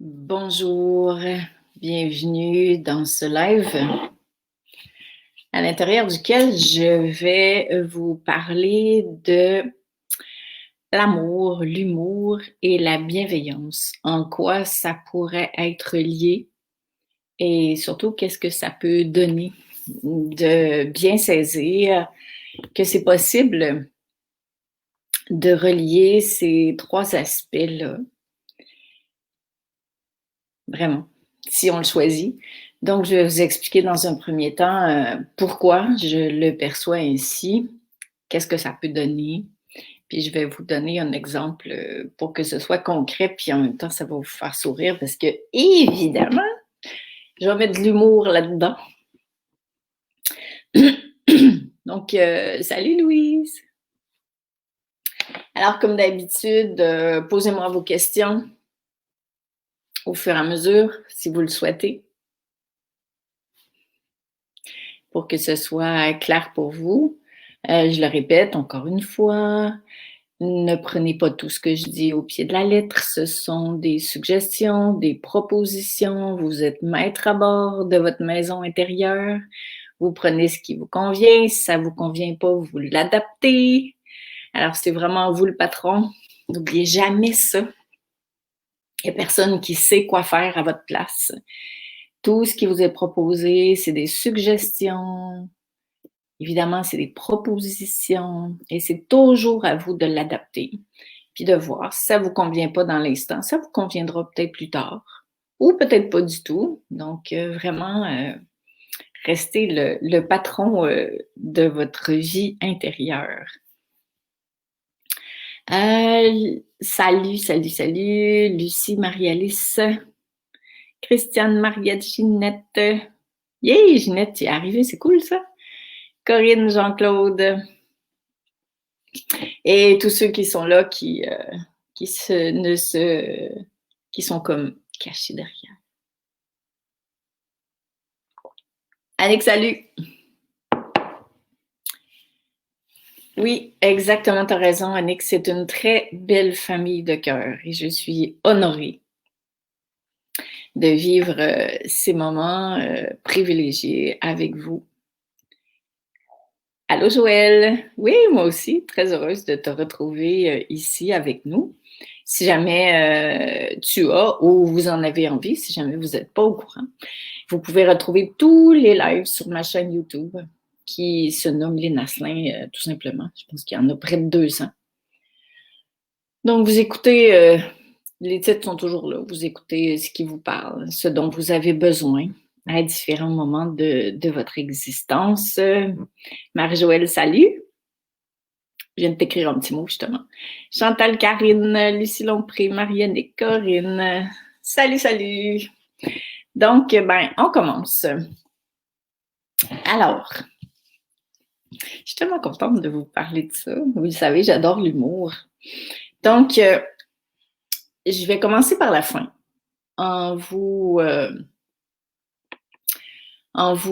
Bonjour, bienvenue dans ce live à l'intérieur duquel je vais vous parler de l'amour, l'humour et la bienveillance. En quoi ça pourrait être lié et surtout qu'est-ce que ça peut donner de bien saisir que c'est possible de relier ces trois aspects-là. Vraiment, si on le choisit. Donc, je vais vous expliquer dans un premier temps pourquoi je le perçois ainsi, qu'est-ce que ça peut donner, puis je vais vous donner un exemple pour que ce soit concret, puis en même temps, ça va vous faire sourire parce que, évidemment, je vais mettre de l'humour là-dedans. Donc, salut Louise! Alors, comme d'habitude, posez-moi vos questions au fur et à mesure, si vous le souhaitez, pour que ce soit clair pour vous. Je le répète encore une fois, ne prenez pas tout ce que je dis au pied de la lettre. Ce sont des suggestions, des propositions. Vous êtes maître à bord de votre maison intérieure. Vous prenez ce qui vous convient. Si ça ne vous convient pas, vous l'adaptez. Alors, c'est vraiment vous le patron. N'oubliez jamais ça. Il n'y a personne qui sait quoi faire à votre place. Tout ce qui vous est proposé, c'est des suggestions. Évidemment, c'est des propositions et c'est toujours à vous de l'adapter puis de voir si ça ne vous convient pas dans l'instant. Ça vous conviendra peut-être plus tard ou peut-être pas du tout. Donc, vraiment, restez le patron de votre vie intérieure. Salut, Lucie, Marie-Alice, Christiane, Mariette, Ginette. Yeah, Ginette, tu es arrivée, c'est cool ça. Corinne, Jean-Claude. Et tous ceux qui sont là, qui sont comme cachés derrière. Annick, salut! Oui, exactement, tu as raison, Annick. C'est une très belle famille de cœur et je suis honorée de vivre ces moments privilégiés avec vous. Allô, Joël! Oui, moi aussi, très heureuse de te retrouver ici avec nous. Si jamais tu as ou vous en avez envie, si jamais vous n'êtes pas au courant, vous pouvez retrouver tous les lives sur ma chaîne YouTube qui se nomme Les Naslin, tout simplement. Je pense qu'il y en a près de 200. Donc, vous écoutez, les titres sont toujours là. Vous écoutez ce qui vous parle, ce dont vous avez besoin à différents moments de votre existence. Marie-Joëlle, salut! Je viens de t'écrire un petit mot, justement. Chantal, Karine, Lucie Lompré, Marianne et Corinne. Salut! Donc, on commence. Alors, je suis tellement contente de vous parler de ça. Vous le savez, j'adore l'humour. Donc, je vais commencer par la fin en vous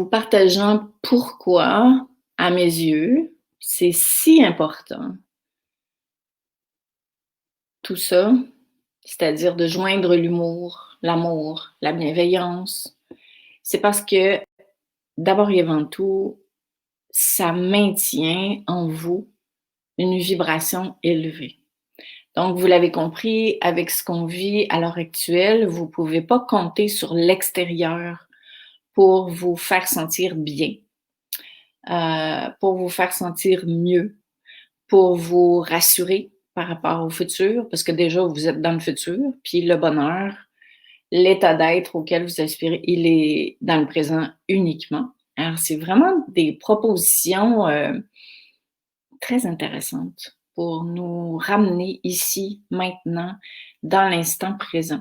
partageant pourquoi, à mes yeux, c'est si important tout ça, c'est-à-dire de joindre l'humour, l'amour, la bienveillance. C'est parce que, d'abord et avant tout, ça maintient en vous une vibration élevée. Donc, vous l'avez compris, avec ce qu'on vit à l'heure actuelle, vous ne pouvez pas compter sur l'extérieur pour vous faire sentir bien, pour vous faire sentir mieux, pour vous rassurer par rapport au futur, parce que déjà, vous êtes dans le futur, puis le bonheur, l'état d'être auquel vous aspirez, il est dans le présent uniquement. Alors, c'est vraiment des propositions très intéressantes pour nous ramener ici, maintenant, dans l'instant présent.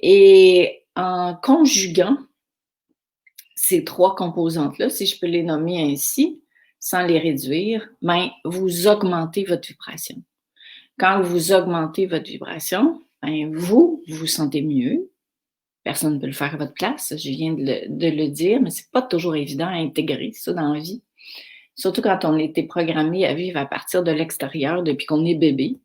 Et en conjuguant ces trois composantes-là, si je peux les nommer ainsi, sans les réduire, vous augmentez votre vibration. Quand vous augmentez votre vibration, vous vous sentez mieux. Personne ne peut le faire à votre place, je viens de le dire, mais c'est pas toujours évident à intégrer ça dans la vie. Surtout quand on a été programmé à vivre à partir de l'extérieur depuis qu'on est bébé.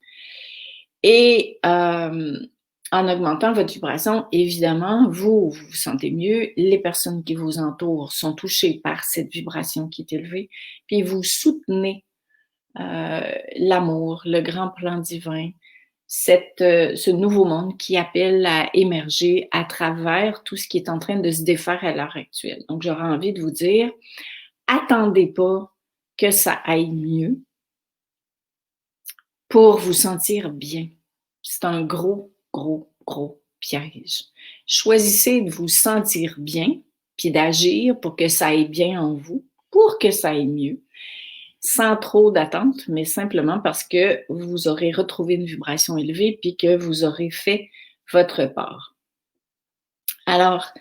Et en augmentant votre vibration, évidemment, vous vous sentez mieux, les personnes qui vous entourent sont touchées par cette vibration qui est élevée, puis vous soutenez, l'amour, le grand plan divin, ce nouveau monde qui appelle à émerger à travers tout ce qui est en train de se défaire à l'heure actuelle. Donc j'aurais envie de vous dire, attendez pas que ça aille mieux pour vous sentir bien. C'est un gros, gros, gros piège. Choisissez de vous sentir bien, puis d'agir pour que ça aille bien en vous, pour que ça aille mieux, sans trop d'attente, mais simplement parce que vous aurez retrouvé une vibration élevée, puis que vous aurez fait votre part. Alors,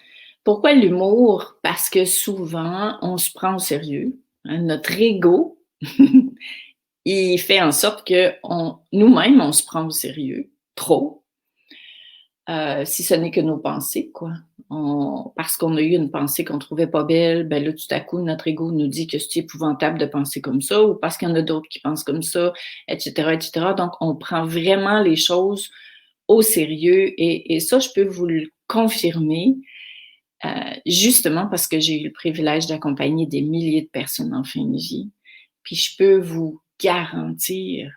pourquoi l'humour? Parce que souvent, on se prend au sérieux. Hein, notre ego, il fait en sorte que nous-mêmes, on se prend au sérieux, trop, si ce n'est que nos pensées, quoi. Parce qu'on a eu une pensée qu'on trouvait pas belle, ben là, tout à coup, notre ego nous dit que c'est épouvantable de penser comme ça, ou parce qu'il y en a d'autres qui pensent comme ça, etc., etc. Donc, on prend vraiment les choses au sérieux, et ça, je peux vous le confirmer, justement parce que j'ai eu le privilège d'accompagner des milliers de personnes en fin de vie. Puis je peux vous garantir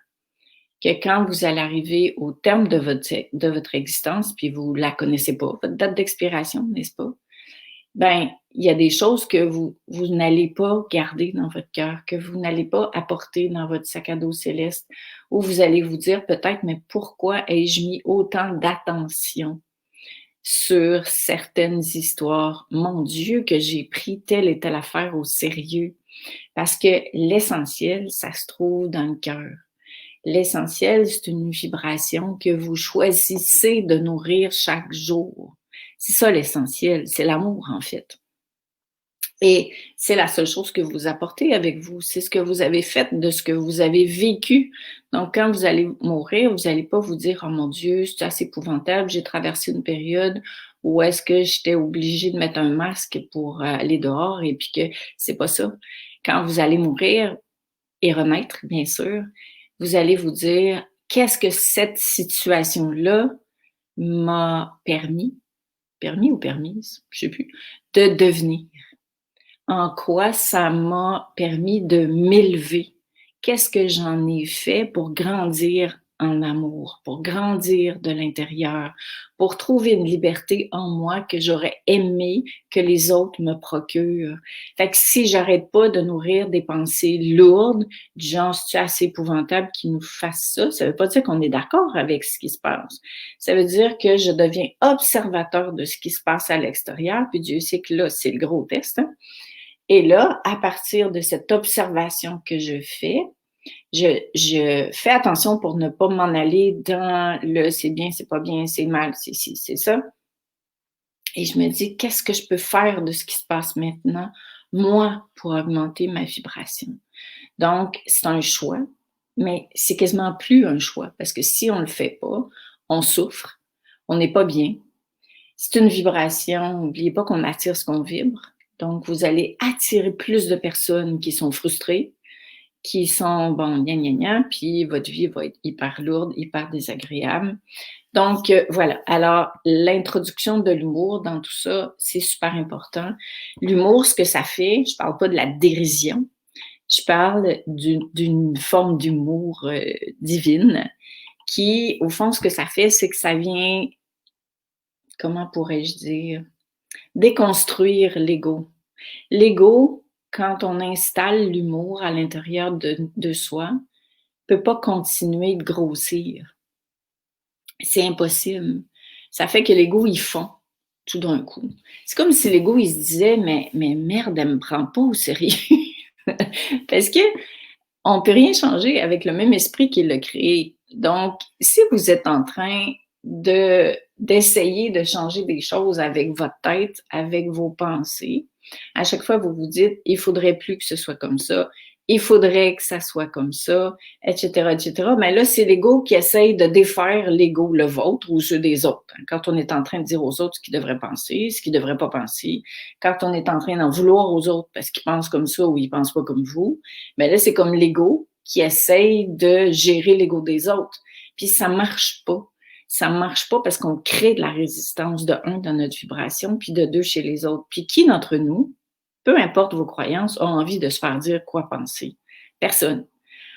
que quand vous allez arriver au terme de votre existence, puis vous la connaissez pas, votre date d'expiration, n'est-ce pas? Ben, il y a des choses que vous n'allez pas garder dans votre cœur, que vous n'allez pas apporter dans votre sac à dos céleste, où vous allez vous dire peut-être, mais pourquoi ai-je mis autant d'attention sur certaines histoires? Mon Dieu, que j'ai pris telle et telle affaire au sérieux. Parce que l'essentiel, ça se trouve dans le cœur. L'essentiel, c'est une vibration que vous choisissez de nourrir chaque jour. C'est ça l'essentiel, c'est l'amour en fait. Et c'est la seule chose que vous apportez avec vous, c'est ce que vous avez fait de ce que vous avez vécu. Donc, quand vous allez mourir, vous n'allez pas vous dire « Oh mon Dieu, c'est assez épouvantable, j'ai traversé une période où est-ce que j'étais obligée de mettre un masque pour aller dehors » et puis que c'est pas ça. Quand vous allez mourir et renaître, bien sûr, vous allez vous dire « Qu'est-ce que cette situation-là m'a permis ou permise, je sais plus, de devenir? En quoi ça m'a permis de m'élever? Qu'est-ce que j'en ai fait pour grandir en amour, pour grandir de l'intérieur, pour trouver une liberté en moi que j'aurais aimé que les autres me procurent? Fait que si j'arrête pas de nourrir des pensées lourdes, du genre c'est assez épouvantable qu'ils nous fassent ça veut pas dire qu'on est d'accord avec ce qui se passe. Ça veut dire que je deviens observateur de ce qui se passe à l'extérieur, puis Dieu sait que là, c'est le gros test, hein? Et là, à partir de cette observation que je fais, je fais attention pour ne pas m'en aller dans le c'est bien, c'est pas bien, c'est mal, c'est ci, c'est ça. Et je me dis, qu'est-ce que je peux faire de ce qui se passe maintenant, moi, pour augmenter ma vibration? Donc, c'est un choix, mais c'est quasiment plus un choix, parce que si on le fait pas, on souffre, on n'est pas bien. C'est une vibration, n'oubliez pas qu'on attire ce qu'on vibre. Donc, vous allez attirer plus de personnes qui sont frustrées, qui sont, bon, gna gna gna, puis votre vie va être hyper lourde, hyper désagréable. Donc, voilà. Alors, l'introduction de l'humour dans tout ça, c'est super important. L'humour, ce que ça fait, je parle pas de la dérision, je parle d'une forme d'humour divine qui, au fond, ce que ça fait, c'est que ça vient, comment pourrais-je dire, déconstruire l'ego. L'ego, quand on installe l'humour à l'intérieur de soi, peut pas continuer de grossir. C'est impossible. Ça fait que l'ego, il fond tout d'un coup. C'est comme si l'ego, il se disait, mais merde, elle me prend pas au sérieux. Parce que on peut rien changer avec le même esprit qui l'a créé. Donc, si vous êtes en train d'essayer de changer des choses avec votre tête, avec vos pensées, à chaque fois, vous vous dites, il faudrait plus que ce soit comme ça, il faudrait que ça soit comme ça, etc., etc. Mais là, c'est l'ego qui essaye de défaire l'ego, le vôtre ou ceux des autres. Quand on est en train de dire aux autres ce qu'ils devraient penser, ce qu'ils ne devraient pas penser, quand on est en train d'en vouloir aux autres parce qu'ils pensent comme ça ou ils pensent pas comme vous, mais là, c'est comme l'ego qui essaye de gérer l'ego des autres. Puis ça marche pas. Ça marche pas parce qu'on crée de la résistance, de un, dans notre vibration, puis de deux, chez les autres. Puis qui d'entre nous, peu importe vos croyances, a envie de se faire dire quoi penser? Personne.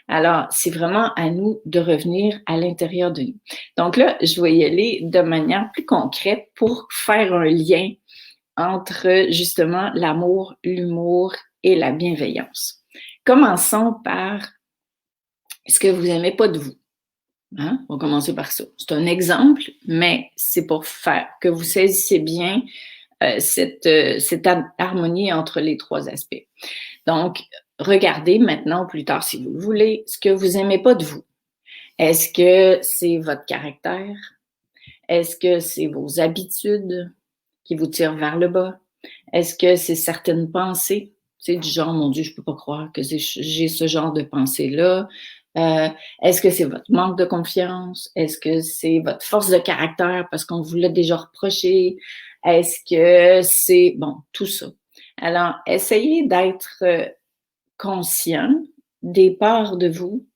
Alors, c'est vraiment à nous de revenir à l'intérieur de nous. Donc là, je vais y aller de manière plus concrète pour faire un lien entre justement l'amour, l'humour et la bienveillance. Commençons par ce que vous n'aimez pas de vous. Hein? On va commencer par ça. C'est un exemple, mais c'est pour faire que vous saisissiez bien cette harmonie entre les trois aspects. Donc, regardez maintenant ou plus tard, si vous le voulez, ce que vous n'aimez pas de vous. Est-ce que c'est votre caractère? Est-ce que c'est vos habitudes qui vous tirent vers le bas? Est-ce que c'est certaines pensées? C'est du genre, mon Dieu, je ne peux pas croire que j'ai ce genre de pensée-là. Est-ce que c'est votre manque de confiance? Est-ce que c'est votre force de caractère parce qu'on vous l'a déjà reproché? Est-ce que c'est... Bon, tout ça. Alors, essayez d'être conscient des parts de vous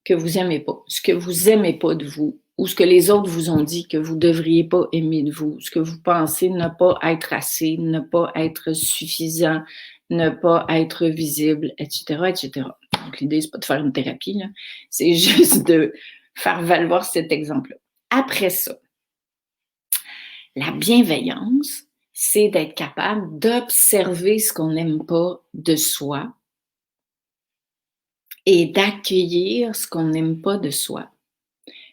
que vous n'aimez pas, ce que vous n'aimez pas de vous, ou ce que les autres vous ont dit que vous ne devriez pas aimer de vous, ce que vous pensez ne pas être assez, ne pas être suffisant, ne pas être visible, etc., etc. Donc, l'idée, c'est pas de faire une thérapie, là. C'est juste de faire valoir cet exemple-là. Après ça, la bienveillance, c'est d'être capable d'observer ce qu'on n'aime pas de soi et d'accueillir ce qu'on n'aime pas de soi.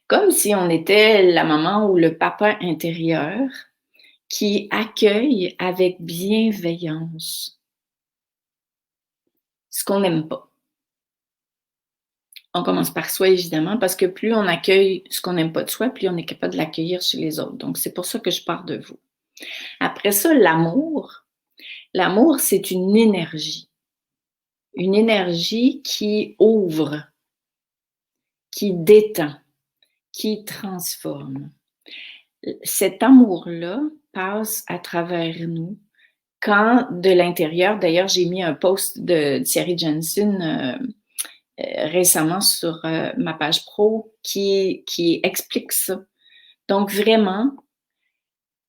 Comme si on était la maman ou le papa intérieur qui accueille avec bienveillance ce qu'on n'aime pas. On commence par soi, évidemment, parce que plus on accueille ce qu'on n'aime pas de soi, plus on est capable de l'accueillir chez les autres. Donc, c'est pour ça que je pars de vous. Après ça, l'amour. L'amour, c'est une énergie. Une énergie qui ouvre, qui détend, qui transforme. Cet amour-là passe à travers nous quand de l'intérieur, d'ailleurs, j'ai mis un post de Thierry Jensen récemment sur ma page pro qui explique ça. Donc vraiment,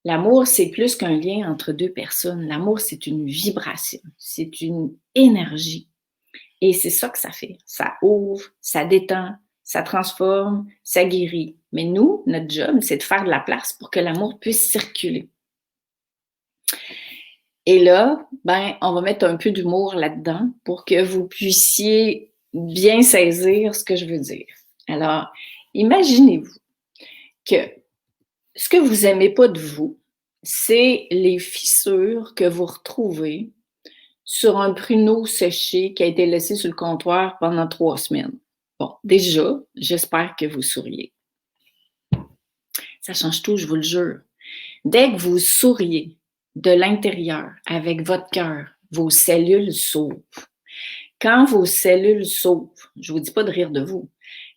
l'amour, c'est plus qu'un lien entre deux personnes. L'amour, c'est une vibration, c'est une énergie. Et c'est ça que ça fait. Ça ouvre, ça détend, ça transforme, ça guérit. Mais nous, notre job, c'est de faire de la place pour que l'amour puisse circuler. Et là, ben, on va mettre un peu d'humour là-dedans pour que vous puissiez bien saisir ce que je veux dire. Alors, imaginez-vous que ce que vous n'aimez pas de vous, c'est les fissures que vous retrouvez sur un pruneau séché qui a été laissé sur le comptoir pendant 3 semaines. Bon, déjà, j'espère que vous souriez. Ça change tout, je vous le jure. Dès que vous souriez de l'intérieur avec votre cœur, vos cellules s'ouvrent. Quand vos cellules s'ouvrent, je ne vous dis pas de rire de vous,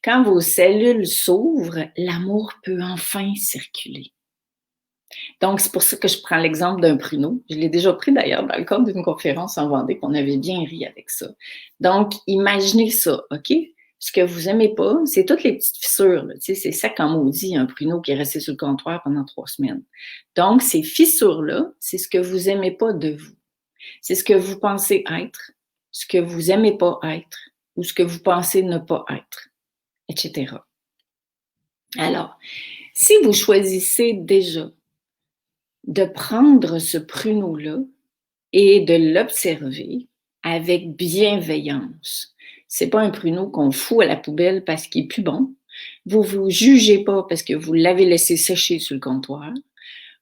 quand vos cellules s'ouvrent, l'amour peut enfin circuler. Donc, c'est pour ça que je prends l'exemple d'un pruneau. Je l'ai déjà pris d'ailleurs dans le cadre d'une conférence en Vendée, qu'on avait bien ri avec ça. Donc, imaginez ça, OK? Ce que vous n'aimez pas, c'est toutes les petites fissures. Là. Tu sais, c'est sec en maudit, un pruneau qui est resté sur le comptoir pendant 3 semaines. Donc, ces fissures-là, c'est ce que vous n'aimez pas de vous. C'est ce que vous pensez être, ce que vous n'aimez pas être, ou ce que vous pensez ne pas être, etc. Alors, si vous choisissez déjà de prendre ce pruneau-là et de l'observer avec bienveillance. C'est pas un pruneau qu'on fout à la poubelle parce qu'il est plus bon. Vous vous jugez pas parce que vous l'avez laissé sécher sur le comptoir.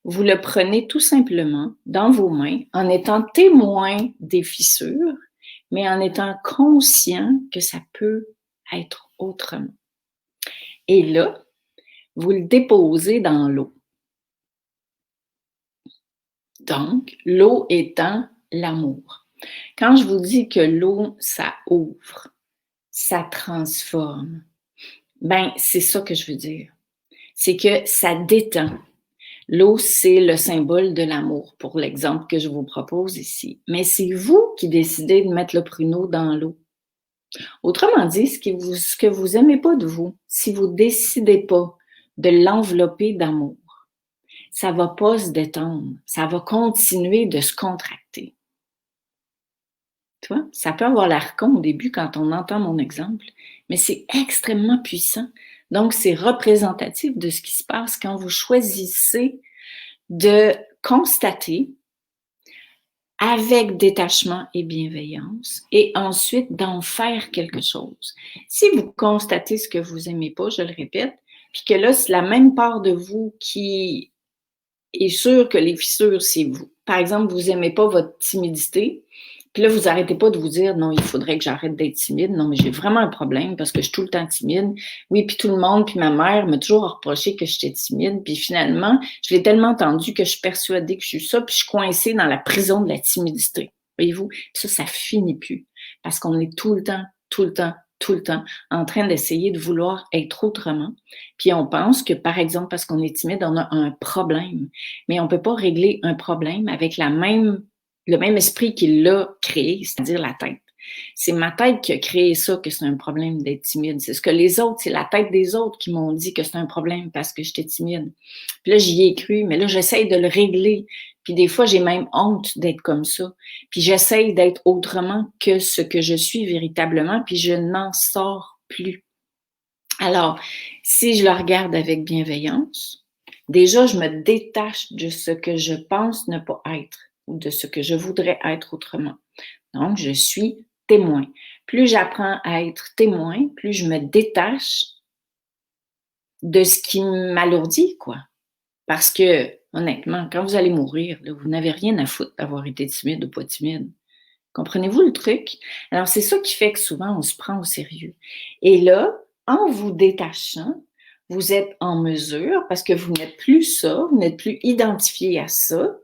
Vous le prenez tout simplement dans vos mains en étant témoin des fissures, mais en étant conscient que ça peut être autrement. Et là, vous le déposez dans l'eau. Donc, l'eau étant l'amour. Quand je vous dis que l'eau, ça ouvre, ça transforme, ben c'est ça que je veux dire. C'est que ça détend. L'eau, c'est le symbole de l'amour, pour l'exemple que je vous propose ici. Mais c'est vous qui décidez de mettre le pruneau dans l'eau. Autrement dit, ce que vous aimez pas de vous, si vous décidez pas de l'envelopper d'amour, ça va pas se détendre, ça va continuer de se contracter. Tu vois? Ça peut avoir l'air con au début quand on entend mon exemple, mais c'est extrêmement puissant. Donc, c'est représentatif de ce qui se passe quand vous choisissez de constater avec détachement et bienveillance et ensuite d'en faire quelque chose. Si vous constatez ce que vous aimez pas, je le répète, puis que là, c'est la même part de vous qui est sûre que les fissures, c'est vous. Par exemple, vous aimez pas votre timidité, puis là, vous arrêtez pas de vous dire: «Non, il faudrait que j'arrête d'être timide. Non, mais j'ai vraiment un problème parce que je suis tout le temps timide. Oui, puis tout le monde, puis ma mère m'a toujours reproché que j'étais timide. Puis finalement, je l'ai tellement entendu que je suis persuadée que je suis ça, puis je suis coincée dans la prison de la timidité». Voyez-vous? Ça finit plus parce qu'on est tout le temps, tout le temps, tout le temps en train d'essayer de vouloir être autrement. Puis on pense que, par exemple, parce qu'on est timide, on a un problème. Mais on peut pas régler un problème avec le même esprit qui l'a créé, c'est-à-dire la tête. C'est ma tête qui a créé ça, que c'est un problème d'être timide. C'est ce que les autres, c'est la tête des autres qui m'ont dit que c'est un problème parce que j'étais timide. Puis là, j'y ai cru, mais là, j'essaye de le régler. Puis des fois, j'ai même honte d'être comme ça. Puis j'essaye d'être autrement que ce que je suis véritablement, puis je n'en sors plus. Alors, si je le regarde avec bienveillance, déjà, je me détache de ce que je pense ne pas être ou de ce que je voudrais être autrement. Donc, je suis témoin. Plus j'apprends à être témoin, plus je me détache de ce qui m'alourdit, quoi. Parce que, honnêtement, quand vous allez mourir, là, vous n'avez rien à foutre d'avoir été timide ou pas timide. Comprenez-vous le truc? Alors, c'est ça qui fait que souvent, on se prend au sérieux. Et là, en vous détachant, vous êtes en mesure, parce que vous n'êtes plus ça, vous n'êtes plus identifié à ça.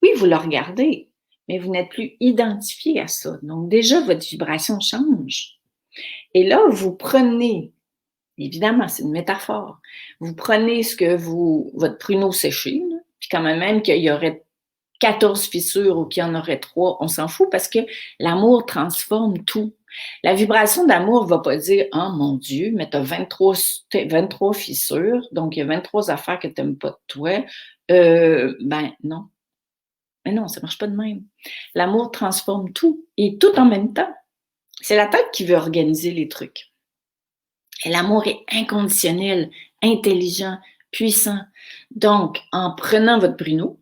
Oui, vous le regardez, mais vous n'êtes plus identifié à ça. Donc, déjà, votre vibration change. Et là, vous prenez, évidemment, c'est une métaphore, vous prenez votre pruneau séché, là, puis quand même qu'il y aurait 14 fissures ou qu'il y en aurait 3, on s'en fout parce que l'amour transforme tout. La vibration d'amour va pas dire: «Oh mon Dieu, mais tu as 23 fissures, donc il y a 23 affaires que tu aimes pas de toi». Ben non. Mais non, ça marche pas de même. L'amour transforme tout et tout en même temps. C'est la tête qui veut organiser les trucs. Et l'amour est inconditionnel, intelligent, puissant. Donc, en prenant votre pruneau,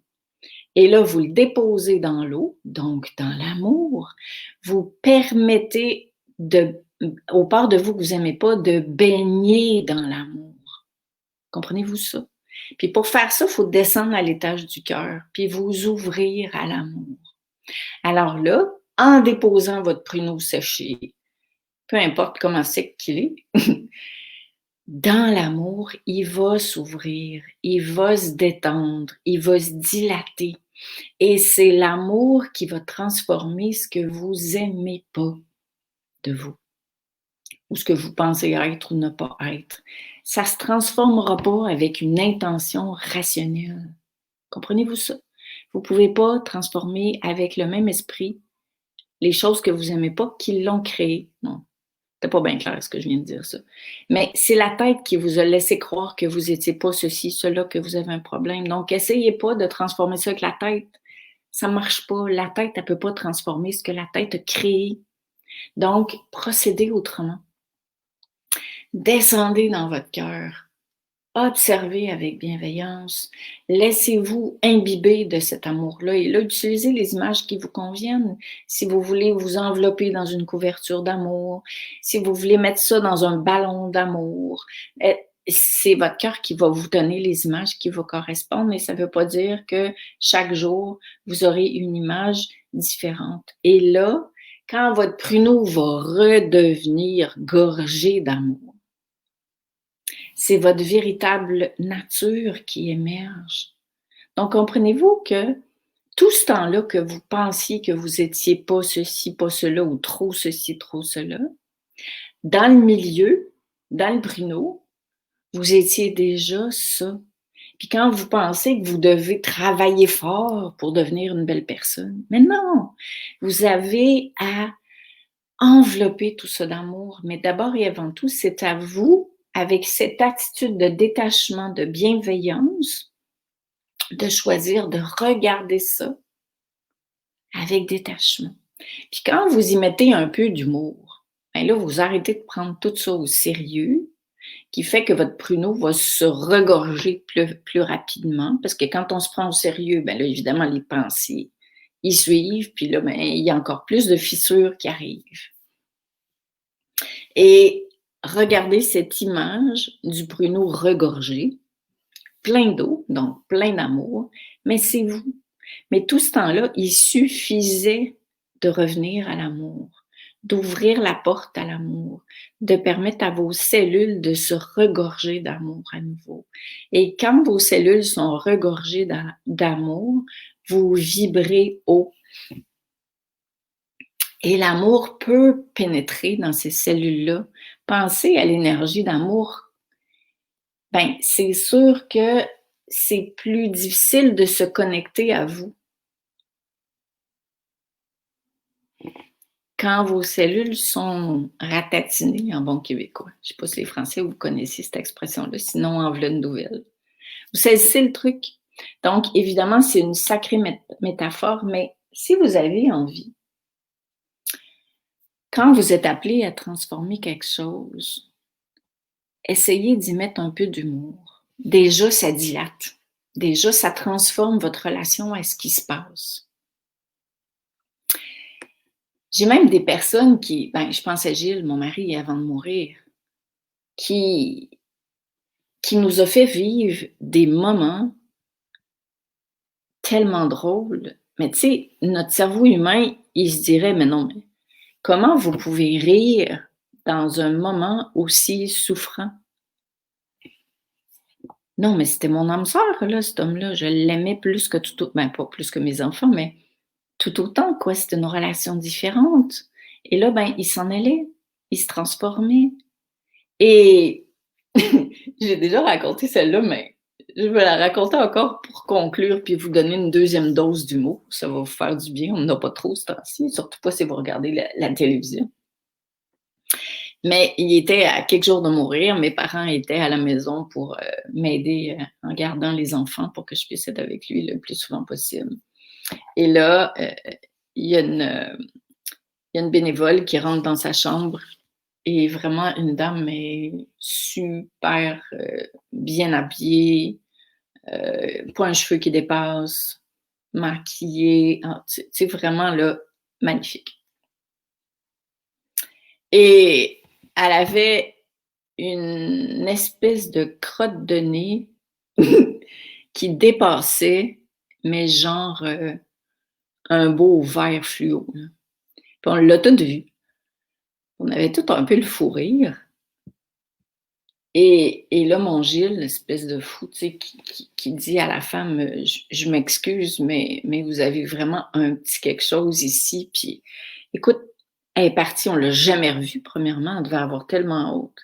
et là, vous le déposez dans l'eau, donc dans l'amour. Vous permettez aux parts de vous que vous n'aimez pas de baigner dans l'amour. Comprenez-vous ça? Puis pour faire ça, il faut descendre à l'étage du cœur, puis vous ouvrir à l'amour. Alors là, en déposant votre pruneau séché, peu importe comment sec qu'il est, dans l'amour, il va s'ouvrir, il va se détendre, il va se dilater. Et c'est l'amour qui va transformer ce que vous aimez pas de vous ou ce que vous pensez être ou ne pas être. Ça se transformera pas avec une intention rationnelle. Comprenez-vous ça? Vous pouvez pas transformer avec le même esprit les choses que vous aimez pas qui l'ont créé. Non, c'est pas bien clair ce que je viens de dire ça. Mais c'est la tête qui vous a laissé croire que vous étiez pas ceci, cela, que vous avez un problème. Donc, essayez pas de transformer ça avec la tête. Ça marche pas. La tête, elle peut pas transformer ce que la tête a créé. Donc, procédez autrement. Descendez dans votre cœur. Observez avec bienveillance. Laissez-vous imbiber de cet amour-là. Et là, utilisez les images qui vous conviennent. Si vous voulez vous envelopper dans une couverture d'amour, si vous voulez mettre ça dans un ballon d'amour, c'est votre cœur qui va vous donner les images qui vous correspondent, mais ça ne veut pas dire que chaque jour, vous aurez une image différente. Et là, quand votre pruneau va redevenir gorgé d'amour, c'est votre véritable nature qui émerge. Donc, comprenez-vous que tout ce temps-là que vous pensiez que vous étiez pas ceci, pas cela, ou trop ceci, trop cela, dans le milieu, dans le pruneau, vous étiez déjà ça. Puis quand vous pensez que vous devez travailler fort pour devenir une belle personne, mais non, vous avez à envelopper tout ça d'amour. Mais d'abord et avant tout, c'est à vous, avec cette attitude de détachement, de bienveillance, de choisir de regarder ça avec détachement. Puis quand vous y mettez un peu d'humour, ben là, vous arrêtez de prendre tout ça au sérieux, qui fait que votre pruneau va se regorger plus rapidement, parce que quand on se prend au sérieux, ben là, évidemment, les pensées, ils suivent, puis là, ben, il y a encore plus de fissures qui arrivent. Et regardez cette image du pruneau regorgé, plein d'eau, donc plein d'amour, mais c'est vous. Mais tout ce temps-là, il suffisait de revenir à l'amour, d'ouvrir la porte à l'amour, de permettre à vos cellules de se regorger d'amour à nouveau. Et quand vos cellules sont regorgées d'amour, vous vibrez haut. Et l'amour peut pénétrer dans ces cellules-là. Pensez à l'énergie d'amour. Ben, c'est sûr que c'est plus difficile de se connecter à vous. Quand vos cellules sont ratatinées en bon québécois. Je ne sais pas si les Français, vous connaissez cette expression-là, sinon en voilà une nouvelle. Vous saisissez le truc. Donc, évidemment, c'est une sacrée métaphore, mais si vous avez envie, quand vous êtes appelé à transformer quelque chose, essayez d'y mettre un peu d'humour. Déjà, ça dilate. Déjà, ça transforme votre relation à ce qui se passe. J'ai même des personnes qui, je pense à Gilles, mon mari, avant de mourir, qui nous a fait vivre des moments tellement drôles. Mais tu sais, notre cerveau humain, il se dirait, mais non, mais comment vous pouvez rire dans un moment aussi souffrant? Non, mais c'était mon âme sœur, là, cet homme-là. Je l'aimais plus que tout autant, pas plus que mes enfants, mais tout autant, quoi. C'était une relation différente. Et là, il s'en allait, il se transformait. Et j'ai déjà raconté celle-là, mais je vais la raconter encore pour conclure, puis vous donner une deuxième dose d'humour. Ça va vous faire du bien. On n'en a pas trop ce temps-ci, surtout pas si vous regardez la télévision. Mais il était à quelques jours de mourir. Mes parents étaient à la maison pour m'aider en gardant les enfants pour que je puisse être avec lui le plus souvent possible. Et là, il y a une bénévole qui rentre dans sa chambre et vraiment une dame mais super bien habillée, pas un cheveu qui dépasse, maquillée, c'est vraiment là, magnifique. Et elle avait une espèce de crotte de nez qui dépassait, mais genre un beau vert fluo. Là. Puis on l'a tout vu. On avait tout un peu le fou rire. Et là, mon Gilles, l'espèce de fou, tu sais, qui dit à la femme, je m'excuse, mais vous avez vraiment un petit quelque chose ici. Puis, écoute, elle est partie, on ne l'a jamais revue, premièrement, elle devait avoir tellement haute.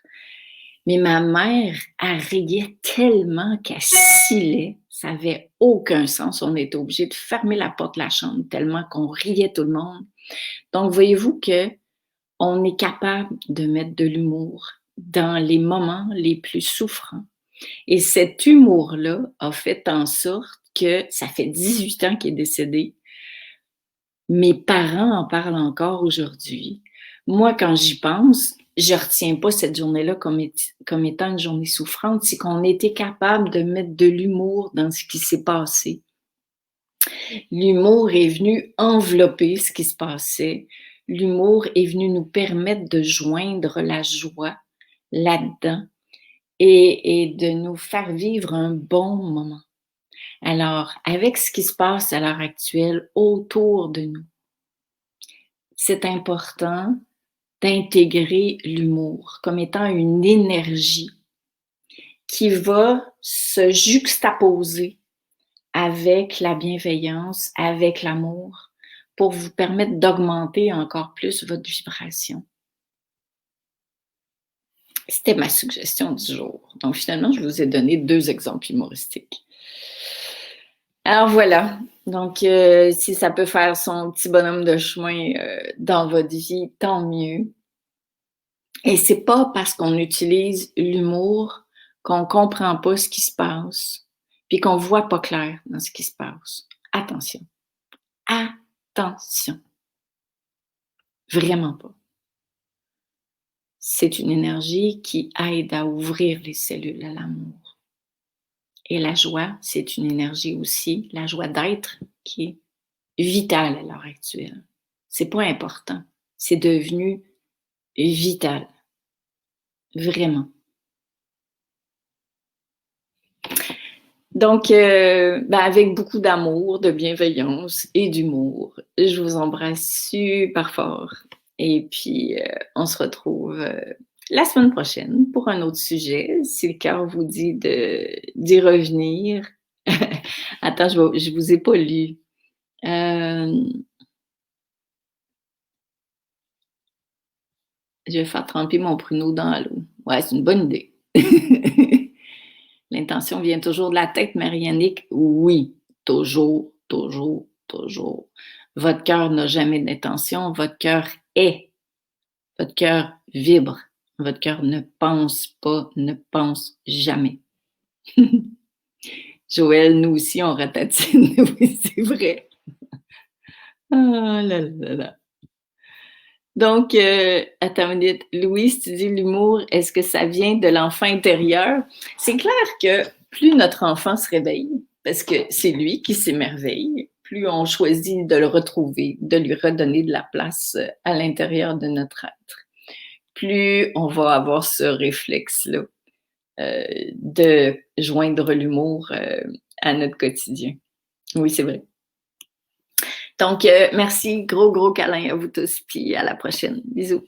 Mais ma mère, elle riait tellement qu'elle scillait, ça n'avait aucun sens. On était obligé de fermer la porte de la chambre tellement qu'on riait tout le monde. Donc, voyez-vous qu'on est capable de mettre de l'humour dans les moments les plus souffrants. Et cet humour-là a fait en sorte que ça fait 18 ans qu'il est décédé. Mes parents en parlent encore aujourd'hui. Moi, quand j'y pense, je retiens pas cette journée-là comme étant une journée souffrante. C'est qu'on était capable de mettre de l'humour dans ce qui s'est passé. L'humour est venu envelopper ce qui se passait. L'humour est venu nous permettre de joindre la joie là-dedans et de nous faire vivre un bon moment. Alors, avec ce qui se passe à l'heure actuelle autour de nous, c'est important d'intégrer l'humour comme étant une énergie qui va se juxtaposer avec la bienveillance, avec l'amour, pour vous permettre d'augmenter encore plus votre vibration. C'était ma suggestion du jour. Donc finalement, je vous ai donné 2 exemples humoristiques. Alors voilà, Donc, si ça peut faire son petit bonhomme de chemin, dans votre vie, tant mieux. Et c'est pas parce qu'on utilise l'humour qu'on comprend pas ce qui se passe, puis qu'on voit pas clair dans ce qui se passe. Attention, attention, vraiment pas. C'est une énergie qui aide à ouvrir les cellules à l'amour. Et la joie, c'est une énergie aussi, la joie d'être, qui est vitale à l'heure actuelle. C'est pas important, c'est devenu vital, vraiment. Donc, avec beaucoup d'amour, de bienveillance et d'humour, je vous embrasse super fort et puis, on se retrouve, la semaine prochaine pour un autre sujet, si le cœur vous dit d'y revenir. Attends, je vous ai pas lu. Je vais faire tremper mon pruneau dans l'eau. Ouais, c'est une bonne idée. L'intention vient toujours de la tête, Marie-Annick? Oui, toujours, toujours, toujours. Votre cœur n'a jamais d'intention, votre cœur est. Votre cœur vibre. Votre cœur ne pense pas, ne pense jamais. Joël, nous aussi, on ratatine. Oui, c'est vrai. Ah là là là. Donc, attends une minute. Louise, tu dis l'humour, est-ce que ça vient de l'enfant intérieur? C'est clair que plus notre enfant se réveille, parce que c'est lui qui s'émerveille, plus on choisit de le retrouver, de lui redonner de la place à l'intérieur de notre être, plus on va avoir ce réflexe-là de joindre l'humour à notre quotidien. Oui, c'est vrai. Donc, merci, gros, gros câlin à vous tous, puis à la prochaine. Bisous.